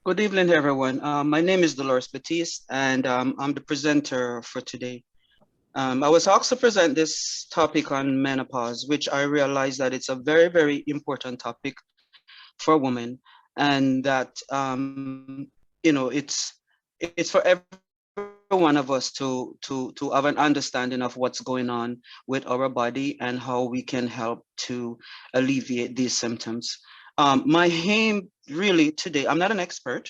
Good evening, everyone. My name is Delores Baptiste, and I'm the presenter for today. I was asked to present this topic on menopause, which I realize that it's a very, very important topic for women, and that it's for every one of us to have an understanding of what's going on with our body and how we can help to alleviate these symptoms. My aim really today, I'm not an expert,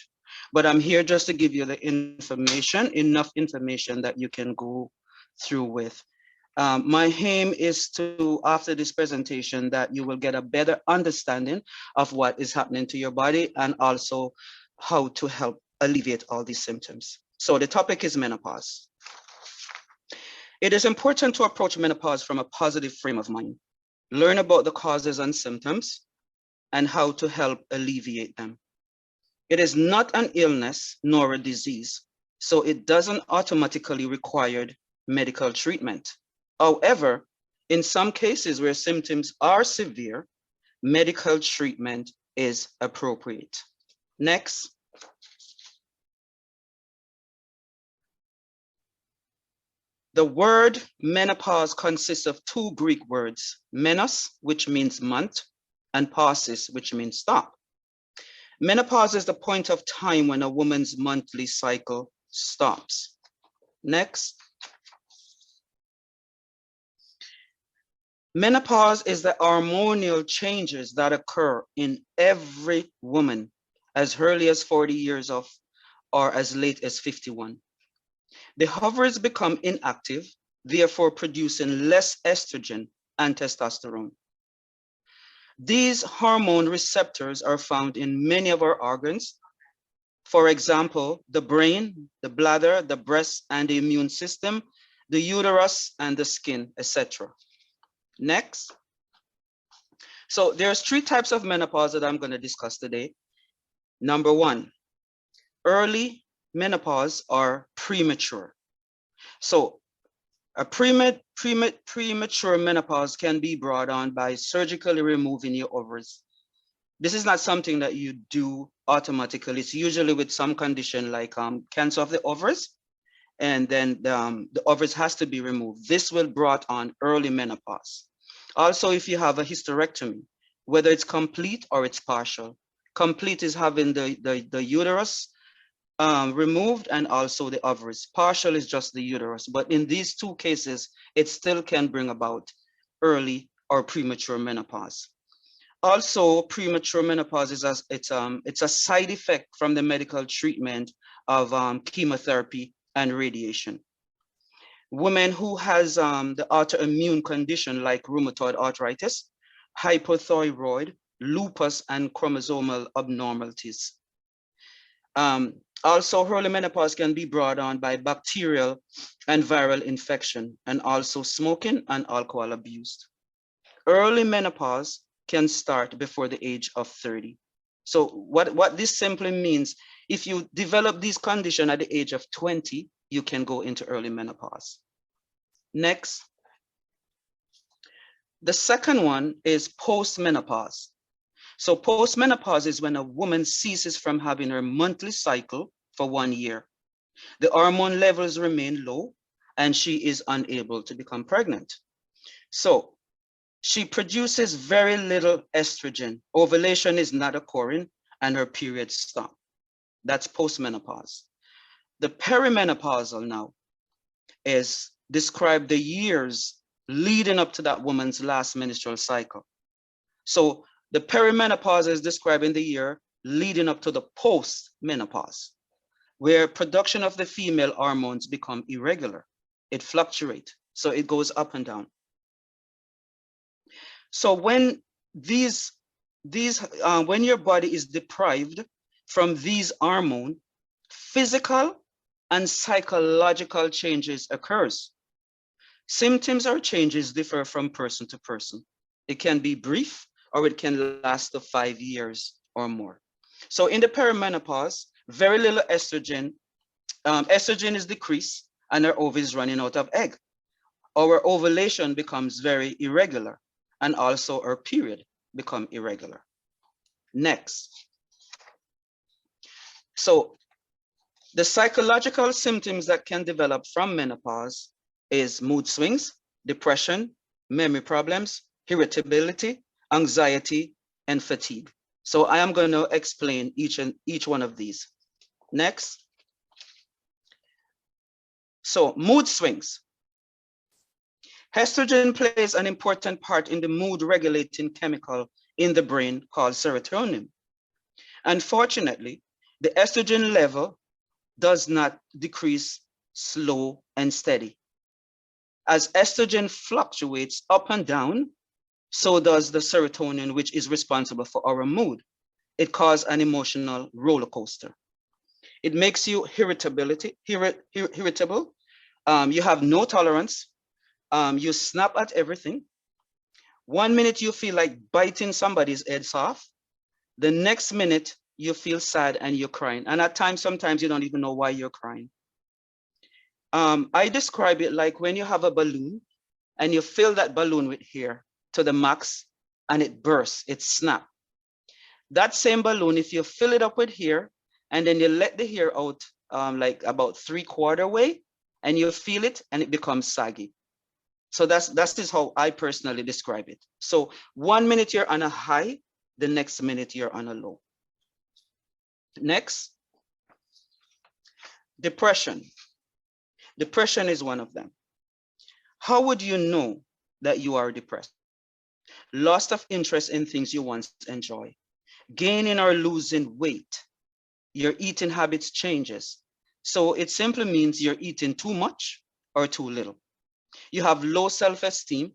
but I'm here just to give you the information, enough information that you can go through with. My aim is to, after this presentation, that you will get a better understanding of what is happening to your body and also how to help alleviate all these symptoms. So the topic is menopause. It is important to approach menopause from a positive frame of mind, learn about the causes and symptoms, and how to help alleviate them. It is not an illness nor a disease, so it doesn't automatically require medical treatment. However, in some cases where symptoms are severe, medical treatment is appropriate. Next. The word menopause consists of two Greek words, menos, which means month, and pausis, which means stop. Menopause is the point of time when a woman's monthly cycle stops. Next. Menopause is the hormonal changes that occur in every woman as early as 40 years of or as late as 51. The ovaries become inactive, therefore producing less estrogen and testosterone. These hormone receptors are found in many of our organs. For example, the brain, the bladder, the breast, and the immune system, the uterus, and the skin, etc. Next. So there's three types of menopause that I'm going to discuss today. Number one, early menopause or premature. So a premature menopause can be brought on by surgically removing your ovaries. This is not something that you do automatically. It's usually with some condition like cancer of the ovaries, and then the ovaries has to be removed. This will brought on early menopause. Also, if you have a hysterectomy, whether it's complete or it's partial. Complete is having the uterus removed and also the ovaries. Partial is just the uterus. But in these two cases, it still can bring about early or premature menopause. Also, premature menopause is it's a side effect from the medical treatment of chemotherapy and radiation. Women who has the autoimmune condition like rheumatoid arthritis, hypothyroid, lupus, and chromosomal abnormalities. Also, early menopause can be brought on by bacterial and viral infection, and also smoking and alcohol abuse. Early menopause can start before the age of 30. So what this simply means, if you develop this condition at the age of 20, you can go into early menopause. Next. The second one is postmenopause. So postmenopause is when a woman ceases from having her monthly cycle for 1 year. The hormone levels remain low and she is unable to become pregnant. So she produces very little estrogen. Ovulation is not occurring and her periods stop. That's postmenopause. The perimenopausal now is describe the years leading up to that woman's last menstrual cycle. So the perimenopause is describing the year leading up to the post-menopause, where production of the female hormones become irregular. It fluctuates, so it goes up and down. So when when your body is deprived from these hormones, physical and psychological changes occurs. Symptoms or changes differ from person to person. It can be brief or it can last to 5 years or more. So in the perimenopause, very little estrogen. Estrogen is decreased and our ovaries running out of egg. Our ovulation becomes very irregular and also our period become irregular. Next. So the psychological symptoms that can develop from menopause is mood swings, depression, memory problems, irritability, anxiety, and fatigue. So I am going to explain each one of these. Next. So mood swings. Estrogen plays an important part in the mood regulating chemical in the brain called serotonin. Unfortunately, the estrogen level does not decrease slow and steady. As estrogen fluctuates up and down, so does the serotonin, which is responsible for our mood. It causes an emotional roller coaster. It makes you irritable. You have no tolerance. You snap at everything. 1 minute you feel like biting somebody's heads off. The next minute you feel sad and you're crying. And at times, sometimes you don't even know why you're crying. I describe it like when you have a balloon and you fill that balloon with air to the max and it bursts, it snaps. That same balloon, if you fill it up with air and then you let the air out like about 3/4 way and you feel it and it becomes saggy. So that's just how I personally describe it. So 1 minute you're on a high, the next minute you're on a low. Next, depression. Depression is one of them. How would you know that you are depressed? Loss of interest in things you once enjoy, gaining or losing weight, your eating habits changes. So it simply means you're eating too much or too little. You have low self-esteem,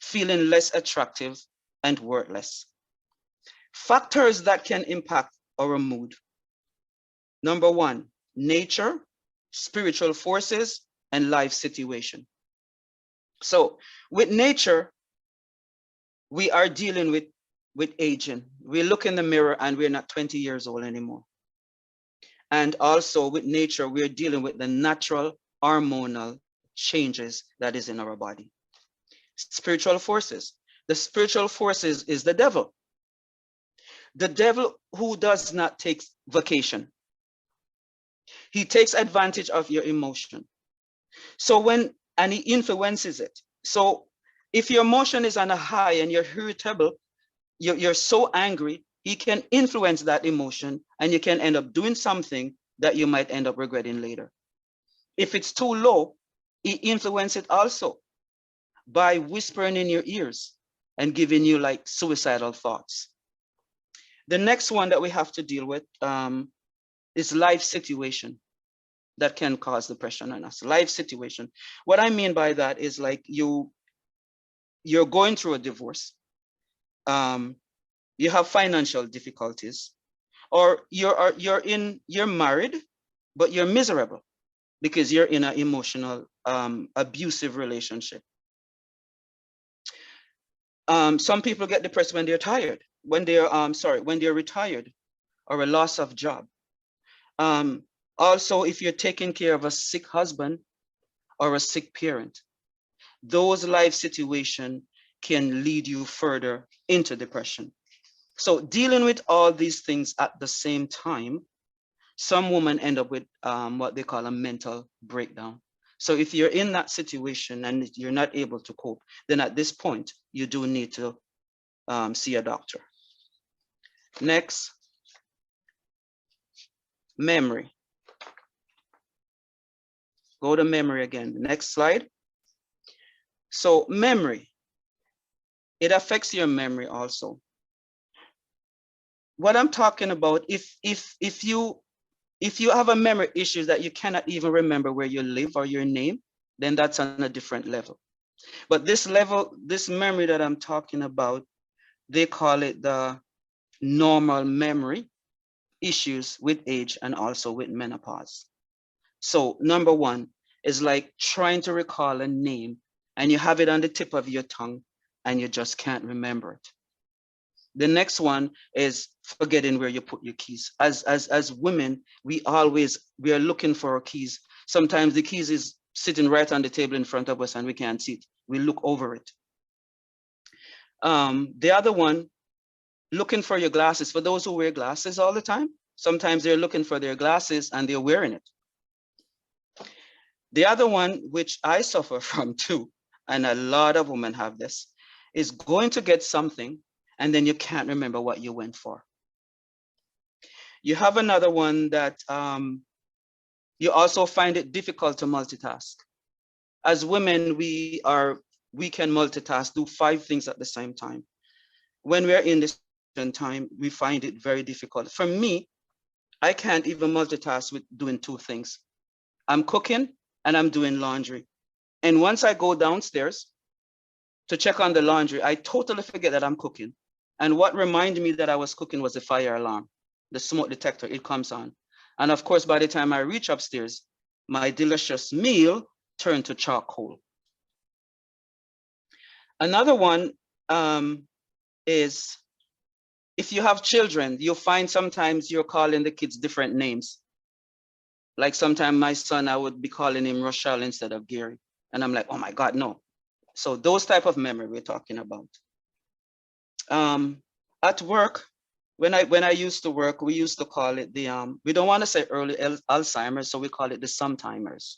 feeling less attractive and worthless. Factors that can impact our mood. Number one, nature, spiritual forces, and life situation. So with nature, we are dealing with aging. We look in the mirror and we're not 20 years old anymore. And also with nature, we're dealing with the natural hormonal changes that is in our body. Spiritual forces. The spiritual forces is the devil. The devil who does not take vacation. He takes advantage of your emotion. So and he influences it. So if your emotion is on a high and you're irritable, you're so angry, he can influence that emotion and you can end up doing something that you might end up regretting later. If it's too low, he influences it also by whispering in your ears and giving you like suicidal thoughts. The next one that we have to deal with is life situation that can cause depression on us. Life situation. What I mean by that is like you're going through a divorce. You have financial difficulties, or you're married, but you're miserable because you're in an emotional abusive relationship. Some people get depressed when they're tired, when they're retired, or a loss of job. Also, if you're taking care of a sick husband or a sick parent, those life situations can lead you further into depression. So dealing with all these things at the same time, some women end up with what they call a mental breakdown. So if you're in that situation and you're not able to cope, then at this point, you do need to see a doctor. Next, memory. Go to memory again. Next slide. So memory, it affects your memory also. What I'm talking about, if you have a memory issue that you cannot even remember where you live or your name, then that's on a different level. But this level, this memory that I'm talking about, they call it the normal memory issues with age and also with menopause. So number one is like trying to recall a name and you have it on the tip of your tongue and you just can't remember it. The next one is forgetting where you put your keys. As women, we are looking for our keys. Sometimes the keys is sitting right on the table in front of us and we can't see it. We look over it. The other one, looking for your glasses. For those who wear glasses all the time, Sometimes they're looking for their glasses and they're wearing it. The other one, which I suffer from too, and a lot of women have this, is going to get something and then you can't remember what you went for. You have another one that you also find it difficult to multitask. As women, we can multitask, do 5 things at the same time. When we're in this time, we find it very difficult. For me, I can't even multitask with doing 2 things. I'm cooking and I'm doing laundry. And once I go downstairs to check on the laundry, I totally forget that I'm cooking. And what reminded me that I was cooking was the fire alarm, the smoke detector, it comes on. And of course, by the time I reach upstairs, my delicious meal turned to charcoal. Another one is if you have children, you'll find sometimes you're calling the kids different names. Like sometimes my son, I would be calling him Rochelle instead of Gary. And I'm like, oh my God, no. So those type of memory we're talking about. At work, when I used to work, we used to call it the, we don't want to say early Alzheimer's, so we call it the sometimers.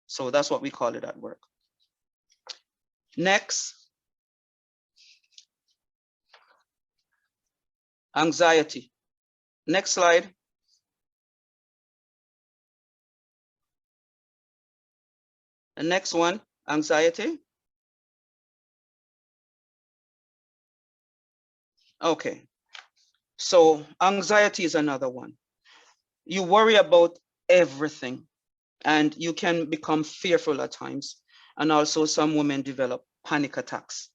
So that's what we call it at work. Next, anxiety. Next slide. The next one, anxiety. Okay, so anxiety is another one. You worry about everything and you can become fearful at times. And also some women develop panic attacks.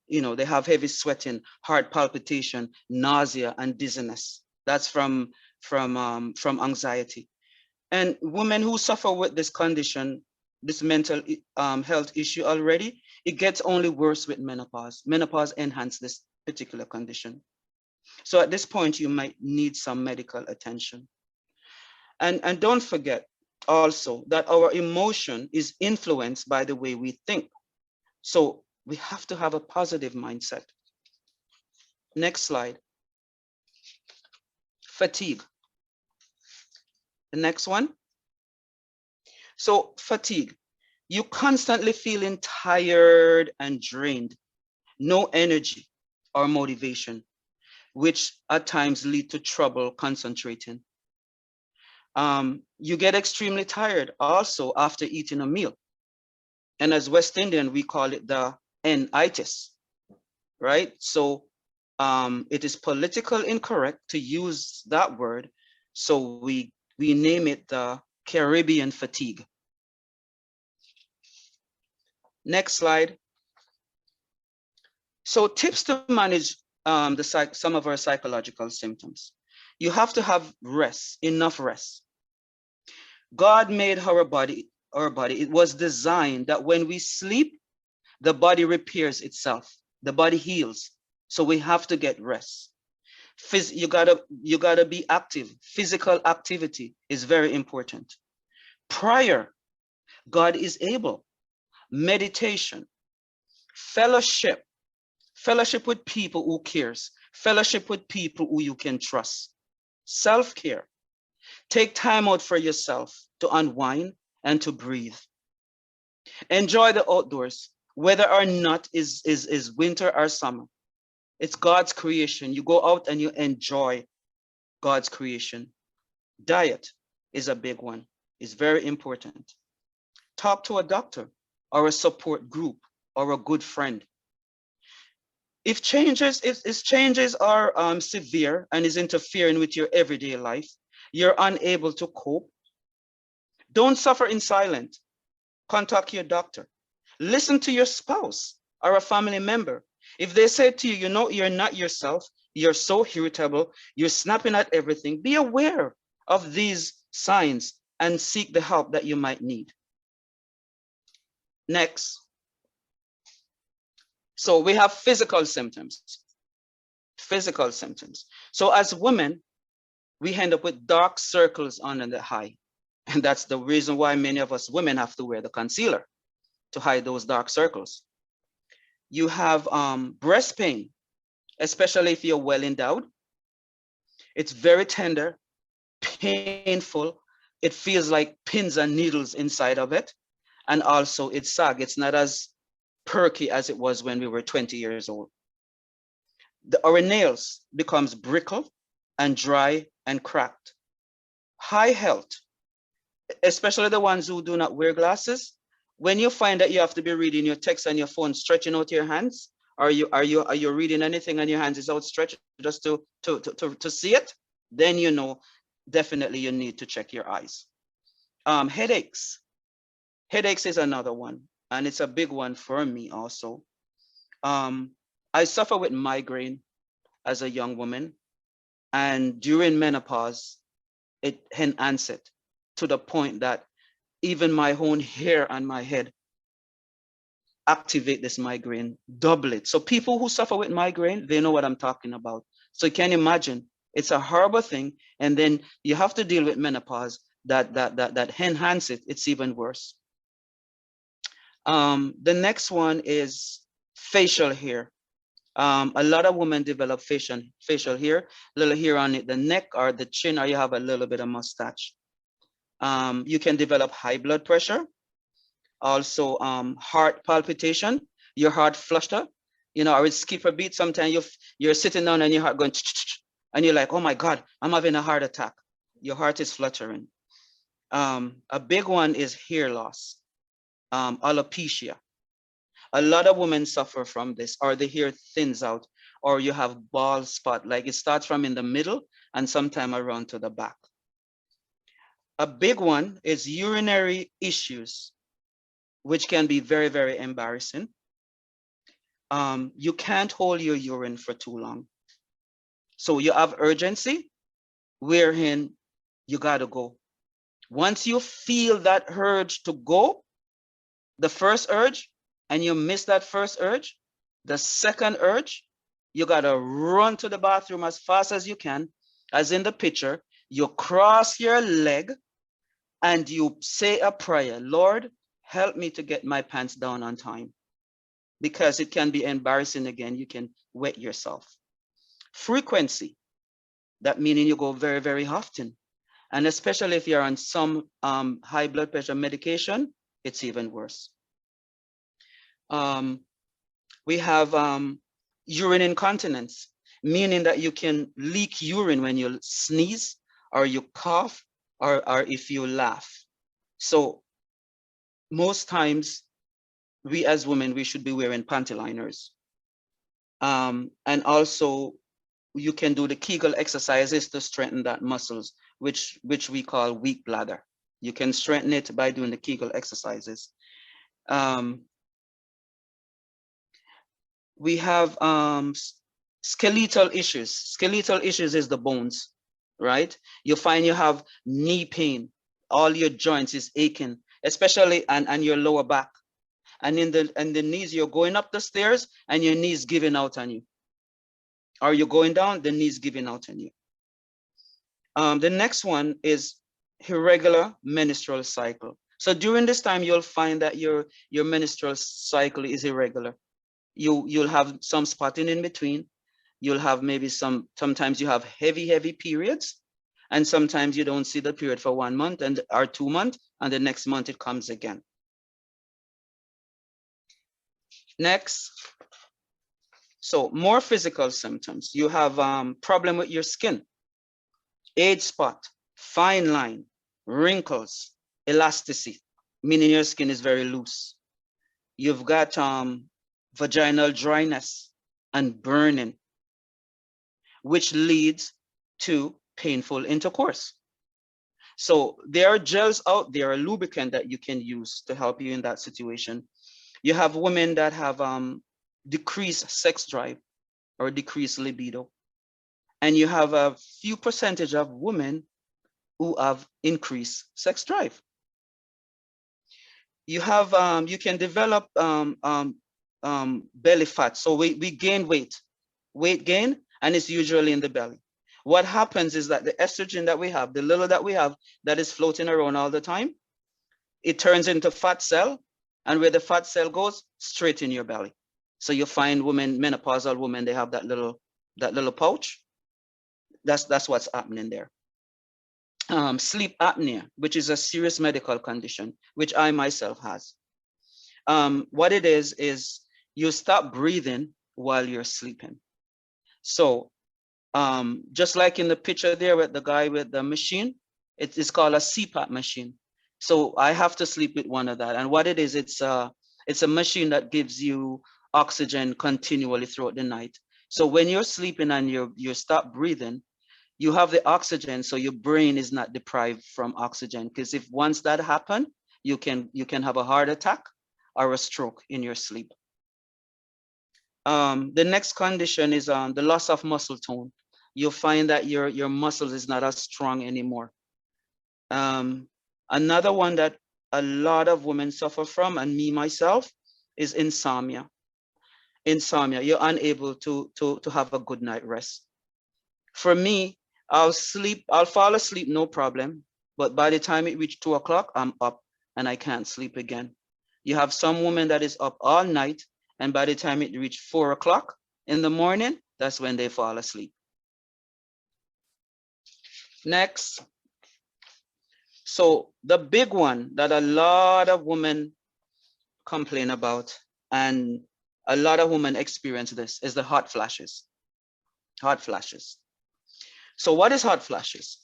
You know, they have heavy sweating, heart palpitation, nausea, and dizziness. That's from anxiety. And women who suffer with this condition, this mental health issue already, it gets only worse with menopause. Menopause enhances this particular condition. So at this point, you might need some medical attention. And don't forget also that our emotion is influenced by the way we think. So we have to have a positive mindset. Next slide. Fatigue. The next one. So fatigue, you constantly feeling tired and drained, no energy or motivation, which at times lead to trouble concentrating. You get extremely tired also after eating a meal. And as West Indian, we call it the N-itis, right? So it is politically incorrect to use that word. So we name it the Caribbean fatigue. Next slide. So tips to manage some of our psychological symptoms. You have to have rest, enough rest. God made our body, it was designed that when we sleep, the body repairs itself, the body heals. So we have to get rest. You gotta be active. Physical activity is very important. Prayer, God is able. Meditation, fellowship with people who cares, fellowship with people who you can trust, self-care. Take time out for yourself to unwind and to breathe. Enjoy the outdoors, whether or not is winter or summer. It's God's creation. You go out and you enjoy God's creation. Diet is a big one. It's very important. Talk to a doctor or a support group or a good friend. If changes are severe and is interfering with your everyday life, you're unable to cope, don't suffer in silence. Contact your doctor. Listen to your spouse or a family member. If they say to you, you know, you're not yourself, you're so irritable, you're snapping at everything, be aware of these signs and seek the help that you might need. Next. So we have physical symptoms. Physical symptoms. So as women, we end up with dark circles under the eye. And that's the reason why many of us women have to wear the concealer to hide those dark circles. You have breast pain, especially if you're well endowed. It's very tender painful. It feels like pins and needles inside of it. And also it's sag. It's not as perky as it was when we were 20 years old. Our nails becomes brittle and dry and cracked. High health, especially the ones who do not wear glasses, when you find that you have to be reading your text on your phone, stretching out your hands, are you reading anything and your hands is outstretched just to see it, then you know definitely you need to check your eyes. Headaches. Headaches is another one, and it's a big one for me also. I suffer with migraine as a young woman, and during menopause, it enhanced it to the point that even my own hair on my head activate this migraine, double it. So people who suffer with migraine, they know what I'm talking about. So you can imagine it's a horrible thing. And then you have to deal with menopause that enhance it. It's even worse. The next one is facial hair. A lot of women develop facial hair, little hair on it, the neck or the chin, or you have a little bit of mustache. You can develop high blood pressure, also heart palpitation, your heart flutter, or it skip a beat. Sometimes you're sitting down and your heart going, and you're like, oh my God, I'm having a heart attack. Your heart is fluttering. A big one is hair loss, alopecia. A lot of women suffer from this, or the hair thins out, or you have bald spot, like it starts from in the middle and sometime around to the back. A big one is urinary issues, which can be very, very embarrassing. You can't hold your urine for too long. So you have urgency, wherein you gotta go. Once you feel that urge to go, the first urge, and you miss that first urge, the second urge, you gotta run to the bathroom as fast as you can, as in the picture. You cross your leg and you say a prayer, Lord, help me to get my pants down on time, because it can be embarrassing again. You can wet yourself. Frequency, that meaning you go very, very often. And especially if you're on some high blood pressure medication, it's even worse. We have urine incontinence, meaning that you can leak urine when you sneeze or you cough or if you laugh. So most times we as women, we should be wearing panty liners. And also you can do the Kegel exercises to strengthen that muscles, which we call weak bladder. You can strengthen it by doing the Kegel exercises. We have skeletal issues. Skeletal issues is the bones, right? You find you have knee pain, all your joints is aching, especially and your lower back. And in the knees, you're going up the stairs and your knees giving out on you. Or you're going down, the knees giving out on you. The next one is irregular menstrual cycle. So during this time, you'll find that your menstrual cycle is irregular. You'll have some spotting in between. You'll have maybe sometimes you have heavy periods, and sometimes you don't see the period for 1 month or 2 months, and the next month it comes again. Next, so more physical symptoms. You have problem with your skin, age spot, fine line, wrinkles, elasticity, meaning your skin is very loose. You've got vaginal dryness and burning, which leads to painful intercourse. So there are gels out there, a lubricant that you can use to help you in that situation. You have women that have decreased sex drive or decreased libido. And you have a few percentage of women who have increased sex drive. You have, you can develop belly fat. So we gain weight gain, and it's usually in the belly. What happens is that the estrogen that we have, the little that we have that is floating around all the time, it turns into fat cell, and where the fat cell goes, straight in your belly. So you find women, menopausal women, they have that little pouch. That's what's happening there. sleep apnea, which is a serious medical condition, which I myself has. What it is you stop breathing while you're sleeping. So just like in the picture there with the guy with the machine, it's called a CPAP machine. So I have to sleep with one of that. And what it is, it's a machine that gives you oxygen continually throughout the night. So when you're sleeping and you stop breathing, you have the oxygen, so your brain is not deprived from oxygen. Because if once that happens, you can have a heart attack or a stroke in your sleep. The next condition is the loss of muscle tone. You'll find that your muscles is not as strong anymore. Another one that a lot of women suffer from, and me myself, is insomnia. Insomnia, you're unable to have a good night rest. For me, I'll fall asleep, no problem. But by the time it reaches 2 o'clock, I'm up and I can't sleep again. You have some women that is up all night, and by the time it reaches 4 o'clock in the morning, that's when they fall asleep. Next. So the big one that a lot of women complain about, and a lot of women experience this, is the hot flashes. Hot flashes. So what is hot flashes?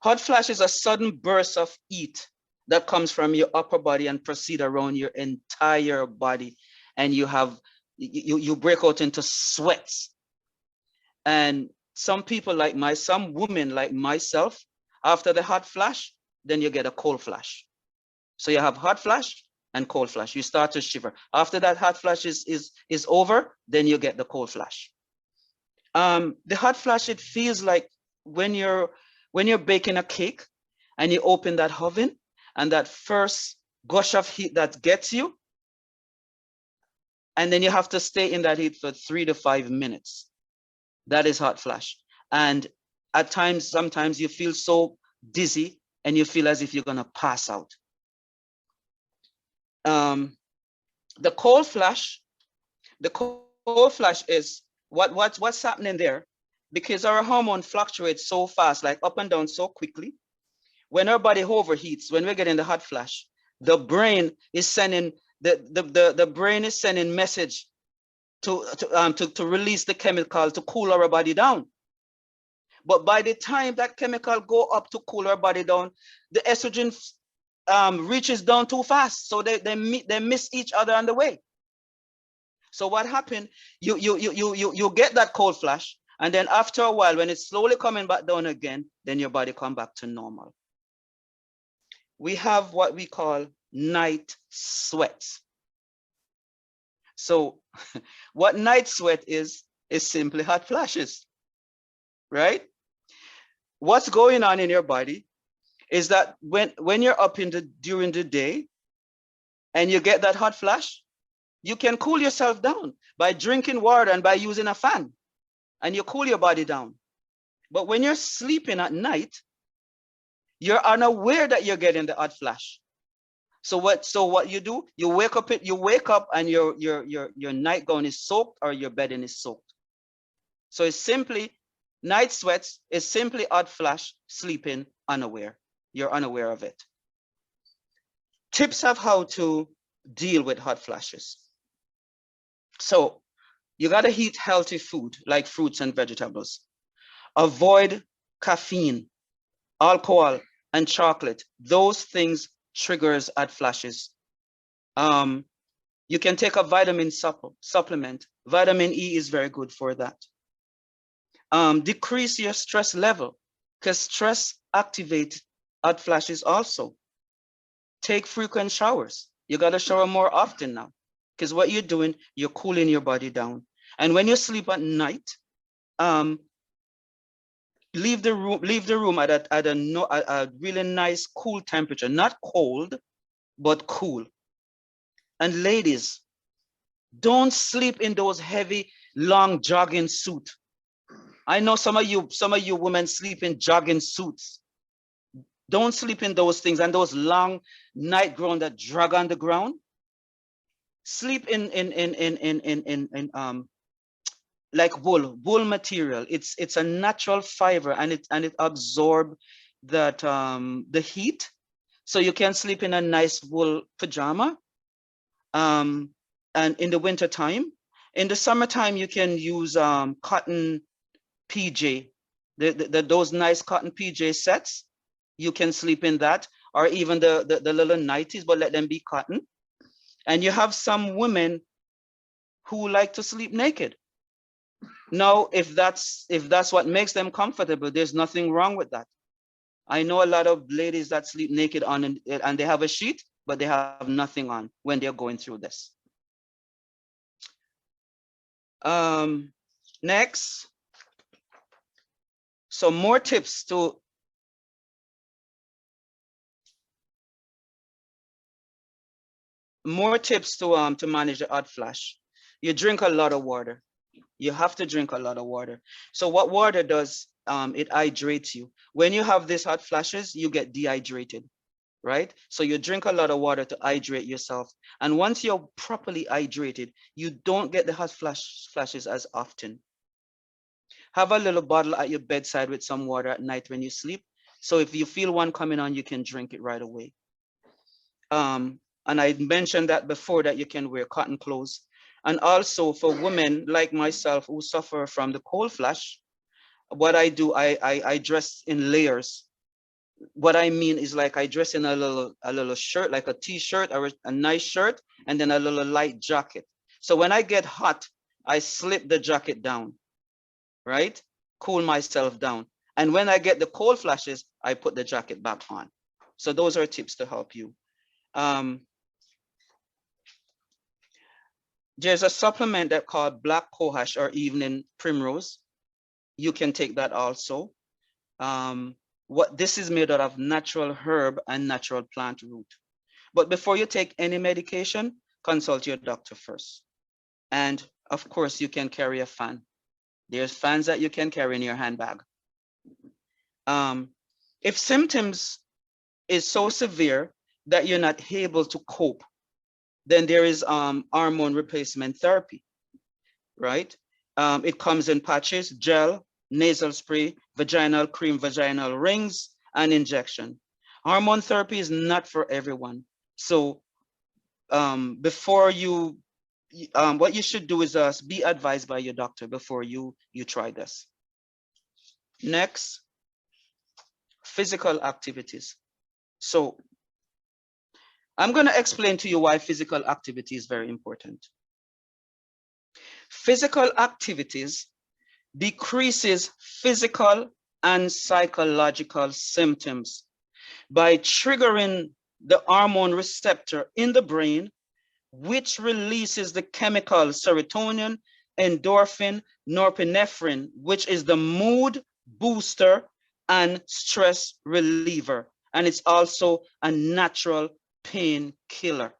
Hot flashes are sudden bursts of heat that comes from your upper body and proceed around your entire body, and you break out into sweats. And some women like myself, after the hot flash, then you get a cold flash. So you have hot flash and cold flash. You start to shiver. After that hot flash is over, then you get the cold flash. The hot flash, it feels like when you're baking a cake and you open that oven, and that first gush of heat that gets you, and then you have to stay in that heat for 3 to 5 minutes. That is hot flash. And at times, sometimes you feel so dizzy and you feel as if you're gonna pass out. The cold flash is what's happening there, because our hormone fluctuates so fast, like up and down so quickly. When our body overheats, when we're getting the hot flash, the brain is sending the brain is sending message to release the chemical to cool our body down. But by the time that chemical go up to cool our body down, the estrogen reaches down too fast, so they miss each other on the way. So what happened? You get that cold flash, and then after a while, when it's slowly coming back down again, then your body come back to normal. We have what we call night sweats. So what night sweat is simply hot flashes, right? What's going on in your body is that when you're up during the day and you get that hot flash, you can cool yourself down by drinking water and by using a fan, and you cool your body down. But when you're sleeping at night, you're unaware that you're getting the hot flash. So what you do, you wake up and your nightgown is soaked or your bedding is soaked. So it's simply night sweats is simply hot flash, sleeping unaware. You're unaware of it. Tips of how to deal with hot flashes. So you got to eat healthy food like fruits and vegetables. Avoid caffeine, alcohol, and chocolate. Those things triggers hot flashes. You can take a vitamin supplement. Vitamin E is very good for that. Decrease your stress level, because stress activates hot flashes also. Take frequent showers. You got to shower more often now, because what you're doing, you're cooling your body down. And when you sleep at night, leave the room at a really nice cool temperature, not cold, but cool. And ladies, don't sleep in those heavy, long jogging suits. I know some of you women sleep in jogging suits. Don't sleep in those things and those long nightgown that drag on the ground. Sleep in like wool material. It's a natural fiber, and it absorbs the heat, so you can sleep in a nice wool pajama. And in the winter time, in the summertime, you can use cotton PJ, those nice cotton PJ sets. You can sleep in that, or even the little nighties, but let them be cotton. And you have some women who like to sleep naked. Now, if that's what makes them comfortable, there's nothing wrong with that. I know a lot of ladies that sleep naked on and they have a sheet, but they have nothing on when they're going through this. Next, so more tips to manage the hot flash. You drink a lot of water. You have to drink a lot of water. So what water does, it hydrates you. When you have these hot flashes, you get dehydrated, right? So you drink a lot of water to hydrate yourself. And once you're properly hydrated, you don't get the hot flashes as often. Have a little bottle at your bedside with some water at night when you sleep. So if you feel one coming on, you can drink it right away. And I mentioned that before, that you can wear cotton clothes. And also for women like myself who suffer from the cold flash, what I do, I dress in layers. What I mean is, like, I dress in a little shirt, like a t-shirt or a nice shirt, and then a little light jacket. So when I get hot, I slip the jacket down, right? Cool myself down. And when I get the cold flashes, I put the jacket back on. So those are tips to help you. There's a supplement that called black cohosh or evening primrose. You can take that also. What this is made out of natural herb and natural plant root. But before you take any medication, consult your doctor first. And of course, you can carry a fan. There's fans that you can carry in your handbag. If symptoms is so severe that you're not able to cope, then there is hormone replacement therapy, right? It comes in patches, gel, nasal spray, vaginal cream, vaginal rings, and injection. Hormone therapy is not for everyone. So before you, what you should do is be advised by your doctor before you try this. Next, physical activities. So I'm going to explain to you why physical activity is very important. Physical activities decreases physical and psychological symptoms by triggering the hormone receptor in the brain, which releases the chemicals serotonin, endorphin, norepinephrine, which is the mood booster and stress reliever. And it's also a natural painkiller.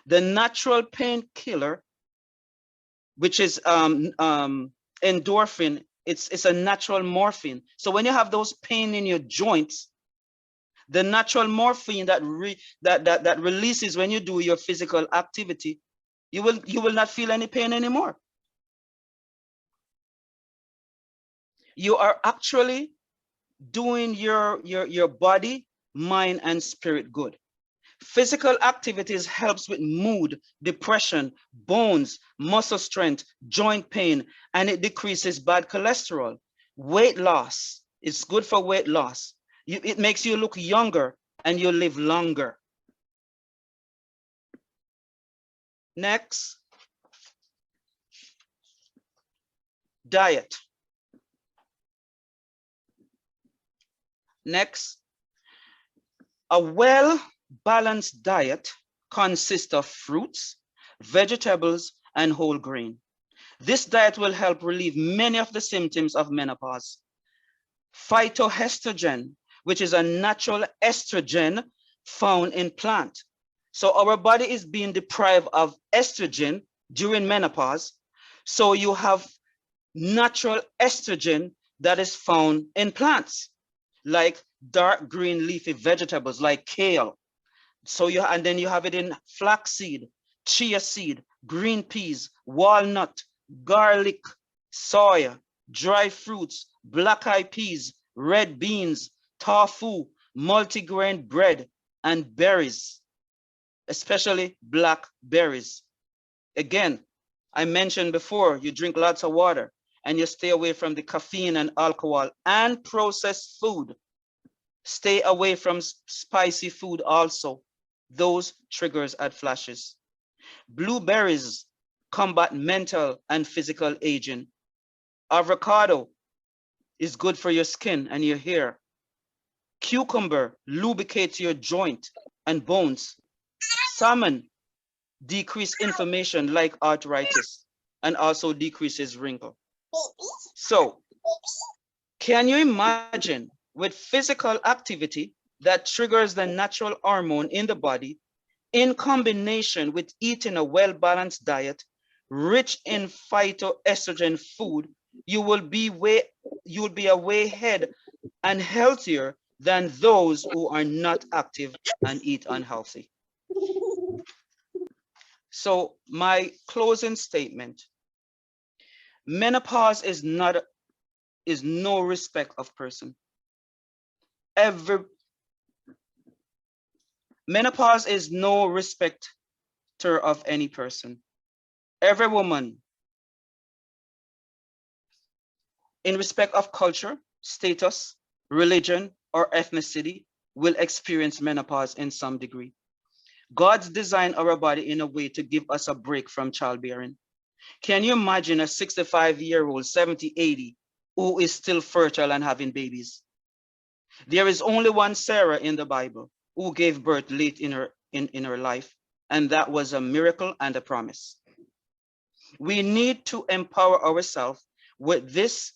The natural painkiller, which is endorphin, it's a natural morphine. So when you have those pain in your joints, the natural morphine that releases when you do your physical activity, you will not feel any pain anymore. You are actually doing your body, mind, and spirit good. Physical activities helps with mood, depression, bones, muscle strength, joint pain, and it decreases bad cholesterol. Weight loss, it's good for weight loss. It makes you look younger and you live longer. Next, diet. Next, a well-balanced diet consists of fruits, vegetables, and whole grain. This diet will help relieve many of the symptoms of menopause. Phytoestrogen, which is a natural estrogen found in plant. So our body is being deprived of estrogen during menopause. So you have natural estrogen that is found in plants, like dark green leafy vegetables like kale. So and then you have it in flaxseed, chia seed, green peas, walnut, garlic, soya, dry fruits, black eyed peas, red beans, tofu, multigrain bread, and berries, especially black berries. Again, I mentioned before, you drink lots of water and you stay away from the caffeine and alcohol and processed food. Stay away from spicy food also. Those triggers at flashes. Blueberries combat mental and physical aging. Avocado is good for your skin and your hair. Cucumber lubricates your joint and bones. Salmon decrease inflammation like arthritis and also decreases wrinkle. So can you imagine with physical activity that triggers the natural hormone in the body in combination with eating a well-balanced diet rich in phytoestrogen food, you'll be a way ahead and healthier than those who are not active and eat unhealthy. So my closing statement, menopause is no respect of person. Every menopause is no respecter of any person. Every woman, in respect of culture, status, religion, or ethnicity, will experience menopause in some degree. God's designed our body in a way to give us a break from childbearing. Can you imagine a 65-year-old, 70, 80, who is still fertile and having babies? There is only one Sarah in the Bible who gave birth late in her life, and that was a miracle and a promise. We need to empower ourselves with this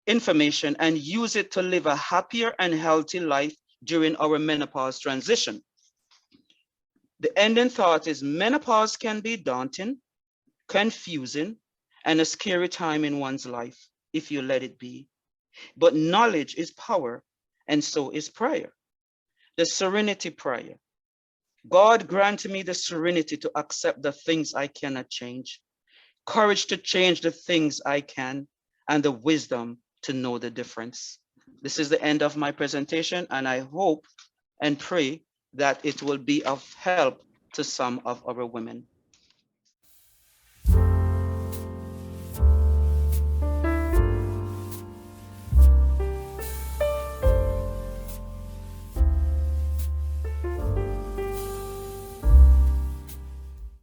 information and use it to live a happier and healthy life during our menopause transition. The ending thought is menopause can be daunting, confusing, and a scary time in one's life if you let it be. But knowledge is power, and so is prayer. The serenity prayer. God grant me the serenity to accept the things I cannot change, courage to change the things I can, and the wisdom to know the difference. This is the end of my presentation, and I hope and pray that it will be of help to some of our women.